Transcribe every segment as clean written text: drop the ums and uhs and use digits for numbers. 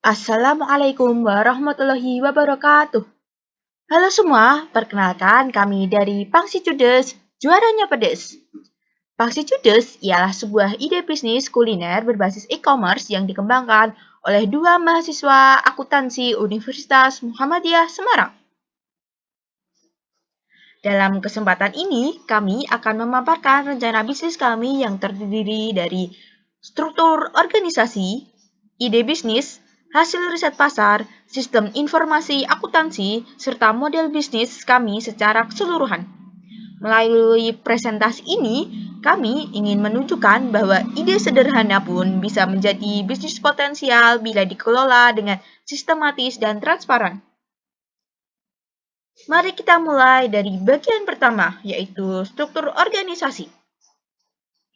Assalamualaikum warahmatullahi wabarakatuh. Halo semua, perkenalkan kami dari Pangsi Cudes, juaranya pedes. Pangsi Cudes ialah sebuah ide bisnis kuliner berbasis e-commerce yang dikembangkan oleh dua mahasiswa akuntansi Universitas Muhammadiyah Semarang. Dalam kesempatan ini, kami akan memaparkan rencana bisnis kami yang terdiri dari struktur organisasi, ide bisnis, hasil riset pasar, sistem informasi akuntansi, serta model bisnis kami secara keseluruhan. Melalui presentasi ini, kami ingin menunjukkan bahwa ide sederhana pun bisa menjadi bisnis potensial bila dikelola dengan sistematis dan transparan. Mari kita mulai dari bagian pertama, yaitu struktur organisasi.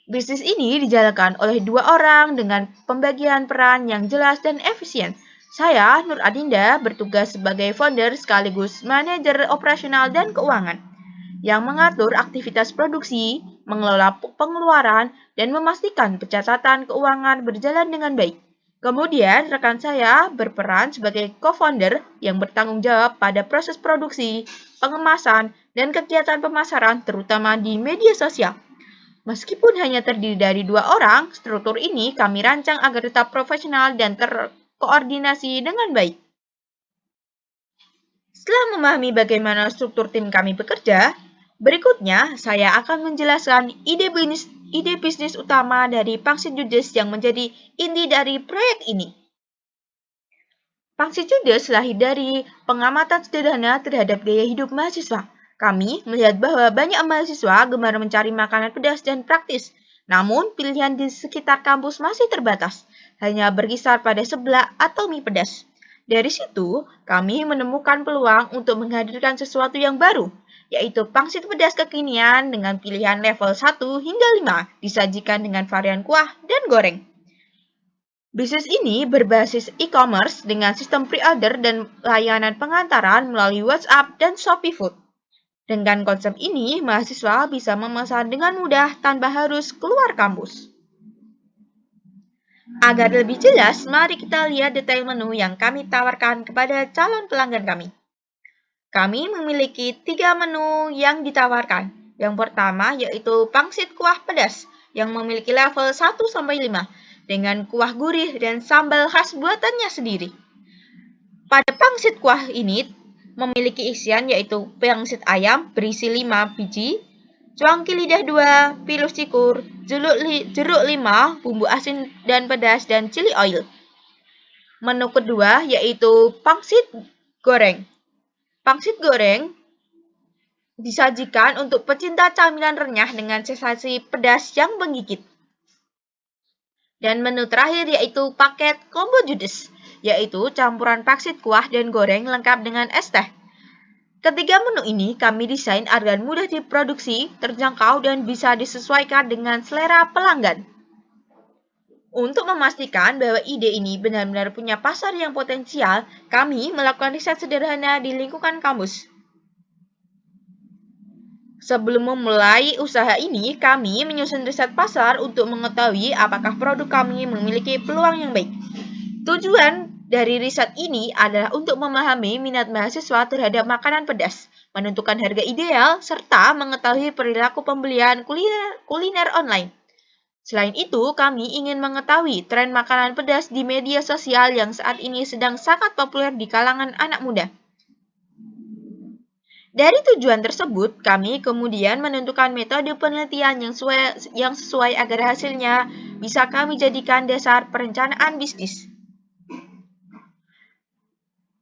Bisnis ini dijalankan oleh dua orang dengan pembagian peran yang jelas dan efisien. Saya, Nur Adinda, bertugas sebagai founder sekaligus manajer operasional dan keuangan, yang mengatur aktivitas produksi, mengelola pengeluaran, dan memastikan pencatatan keuangan berjalan dengan baik. Kemudian, rekan saya berperan sebagai co-founder yang bertanggung jawab pada proses produksi, pengemasan, dan kegiatan pemasaran terutama di media sosial. Meskipun hanya terdiri dari dua orang, struktur ini kami rancang agar tetap profesional dan terkoordinasi dengan baik. Setelah memahami bagaimana struktur tim kami bekerja, berikutnya saya akan menjelaskan ide bisnis utama dari Pangsi Cudes yang menjadi inti dari proyek ini. Pangsi Cudes lahir dari pengamatan sederhana terhadap gaya hidup mahasiswa. Kami melihat bahwa banyak mahasiswa gemar mencari makanan pedas dan praktis, namun pilihan di sekitar kampus masih terbatas, hanya berkisar pada seblak atau mie pedas. Dari situ, kami menemukan peluang untuk menghadirkan sesuatu yang baru, yaitu pangsit pedas kekinian dengan pilihan level 1 hingga 5, disajikan dengan varian kuah dan goreng. Bisnis ini berbasis e-commerce dengan sistem pre-order dan layanan pengantaran melalui WhatsApp dan Shopee Food. Dengan konsep ini, mahasiswa bisa memesan dengan mudah tanpa harus keluar kampus. Agar lebih jelas, mari kita lihat detail menu yang kami tawarkan kepada calon pelanggan kami. Kami memiliki 3 menu yang ditawarkan. Yang pertama yaitu pangsit kuah pedas yang memiliki level 1-5 dengan kuah gurih dan sambal khas buatannya sendiri. Pada pangsit kuah ini memiliki isian yaitu pangsit ayam berisi 5 biji, cuangki lidah 2, pilus cikur, jeruk 5, bumbu asin dan pedas, dan chili oil. Menu kedua yaitu pangsit goreng. Pangsit goreng disajikan untuk pecinta camilan renyah dengan sensasi pedas yang menggigit. Dan menu terakhir yaitu paket combo judes, yaitu campuran pangsit kuah dan goreng lengkap dengan es teh. Ketiga menu ini kami desain agar mudah diproduksi, terjangkau, dan bisa disesuaikan dengan selera pelanggan. Untuk memastikan bahwa ide ini benar-benar punya pasar yang potensial, kami melakukan riset sederhana di lingkungan kampus. Sebelum memulai usaha ini, kami menyusun riset pasar untuk mengetahui apakah produk kami memiliki peluang yang baik. Tujuan dari riset ini adalah untuk memahami minat mahasiswa terhadap makanan pedas, menentukan harga ideal, serta mengetahui perilaku pembelian kuliner online. Selain itu, kami ingin mengetahui tren makanan pedas di media sosial yang saat ini sedang sangat populer di kalangan anak muda. Dari tujuan tersebut, kami kemudian menentukan metode penelitian yang sesuai agar hasilnya bisa kami jadikan dasar perencanaan bisnis.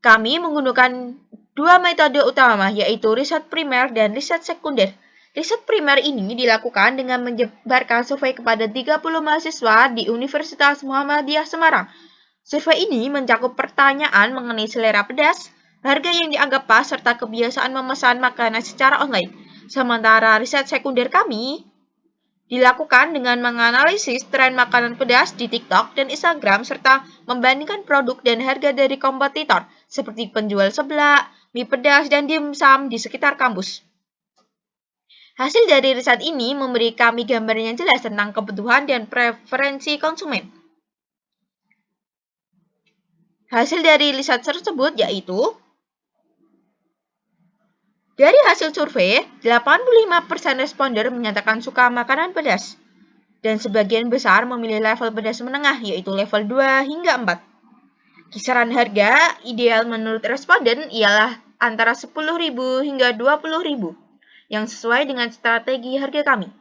Kami menggunakan dua metode utama, yaitu riset primer dan riset sekunder. Riset primer ini dilakukan dengan menyebarkan survei kepada 30 mahasiswa di Universitas Muhammadiyah Semarang. Survei ini mencakup pertanyaan mengenai selera pedas, harga yang dianggap pas, serta kebiasaan memesan makanan secara online. Sementara riset sekunder kami dilakukan dengan menganalisis tren makanan pedas di TikTok dan Instagram serta membandingkan produk dan harga dari kompetitor seperti penjual seblak, mie pedas, dan dimsum di sekitar kampus. Hasil dari riset ini memberi kami gambar yang jelas tentang kebutuhan dan preferensi konsumen. Hasil dari riset tersebut yaitu dari hasil survei, 85% responder menyatakan suka makanan pedas, dan sebagian besar memilih level pedas menengah, yaitu level 2 hingga 4. Kisaran harga ideal menurut responden ialah antara 10.000 hingga 20.000, yang sesuai dengan strategi harga kami.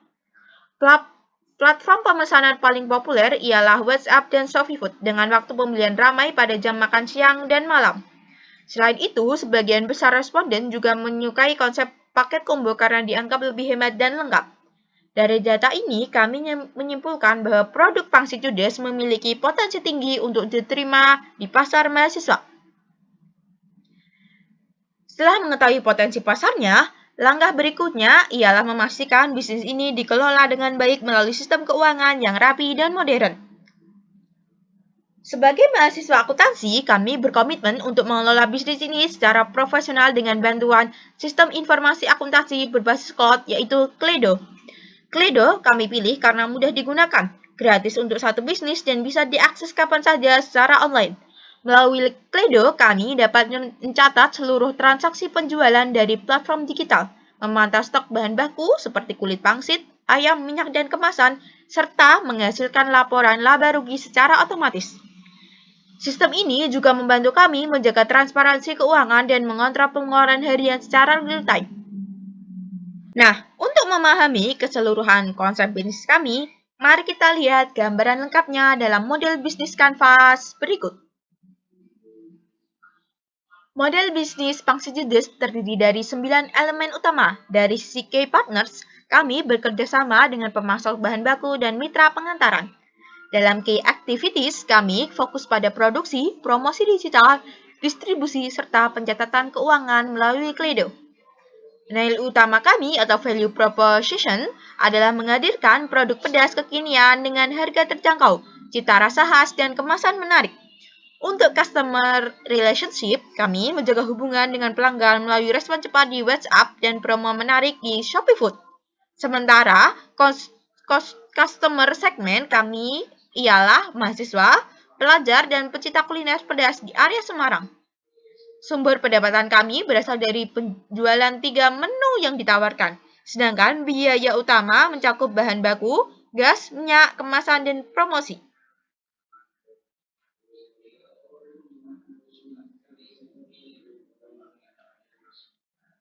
Platform pemesanan paling populer ialah WhatsApp dan ShopeeFood dengan waktu pembelian ramai pada jam makan siang dan malam. Selain itu, sebagian besar responden juga menyukai konsep paket combo karena dianggap lebih hemat dan lengkap. Dari data ini, kami menyimpulkan bahwa produk Pangsit Judes memiliki potensi tinggi untuk diterima di pasar mahasiswa. Setelah mengetahui potensi pasarnya, langkah berikutnya ialah memastikan bisnis ini dikelola dengan baik melalui sistem keuangan yang rapi dan modern. Sebagai mahasiswa akuntansi, kami berkomitmen untuk mengelola bisnis ini secara profesional dengan bantuan sistem informasi akuntansi berbasis cloud, yaitu Kledo. Kledo kami pilih karena mudah digunakan, gratis untuk satu bisnis, dan bisa diakses kapan saja secara online. Melalui Kledo, kami dapat mencatat seluruh transaksi penjualan dari platform digital, memantau stok bahan baku seperti kulit pangsit, ayam, minyak, dan kemasan, serta menghasilkan laporan laba rugi secara otomatis. Sistem ini juga membantu kami menjaga transparansi keuangan dan mengontrol pengeluaran harian secara real-time. Nah, untuk memahami keseluruhan konsep bisnis kami, mari kita lihat gambaran lengkapnya dalam model bisnis kanvas berikut. Model bisnis Pangsit Judes terdiri dari 9 elemen utama. Dari sisi key partners, kami bekerja sama dengan pemasok bahan baku dan mitra pengantaran. Dalam key activities, kami fokus pada produksi, promosi digital, distribusi, serta pencatatan keuangan melalui Kledo. Nilai utama kami atau value proposition adalah menghadirkan produk pedas kekinian dengan harga terjangkau, cita rasa khas, dan kemasan menarik. Untuk customer relationship, kami menjaga hubungan dengan pelanggan melalui respon cepat di WhatsApp dan promo menarik di ShopeeFood. Sementara, customer segment kami ialah mahasiswa, pelajar, dan pecinta kuliner pedas di area Semarang. Sumber pendapatan kami berasal dari penjualan 3 menu yang ditawarkan, sedangkan biaya utama mencakup bahan baku, gas, minyak, kemasan, dan promosi.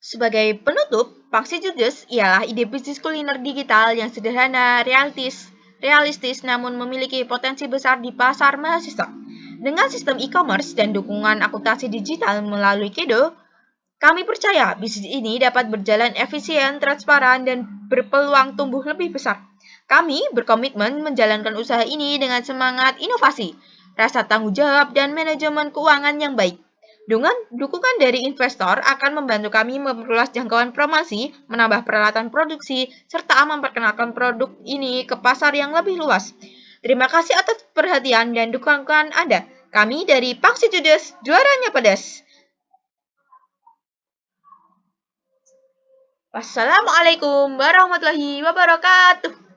Sebagai penutup, Pangsit Judes ialah ide bisnis kuliner digital yang sederhana, realistis namun memiliki potensi besar di pasar mahasiswa. Dengan sistem e-commerce dan dukungan akuntansi digital melalui Kedo, kami percaya bisnis ini dapat berjalan efisien, transparan, dan berpeluang tumbuh lebih besar. Kami berkomitmen menjalankan usaha ini dengan semangat inovasi, rasa tanggung jawab, dan manajemen keuangan yang baik. Dengan dukungan dari investor akan membantu kami memperluas jangkauan promosi, menambah peralatan produksi, serta memperkenalkan produk ini ke pasar yang lebih luas. Terima kasih atas perhatian dan dukungan Anda. Kami dari Pangsit Judes, juaranya pedas. Wassalamualaikum warahmatullahi wabarakatuh.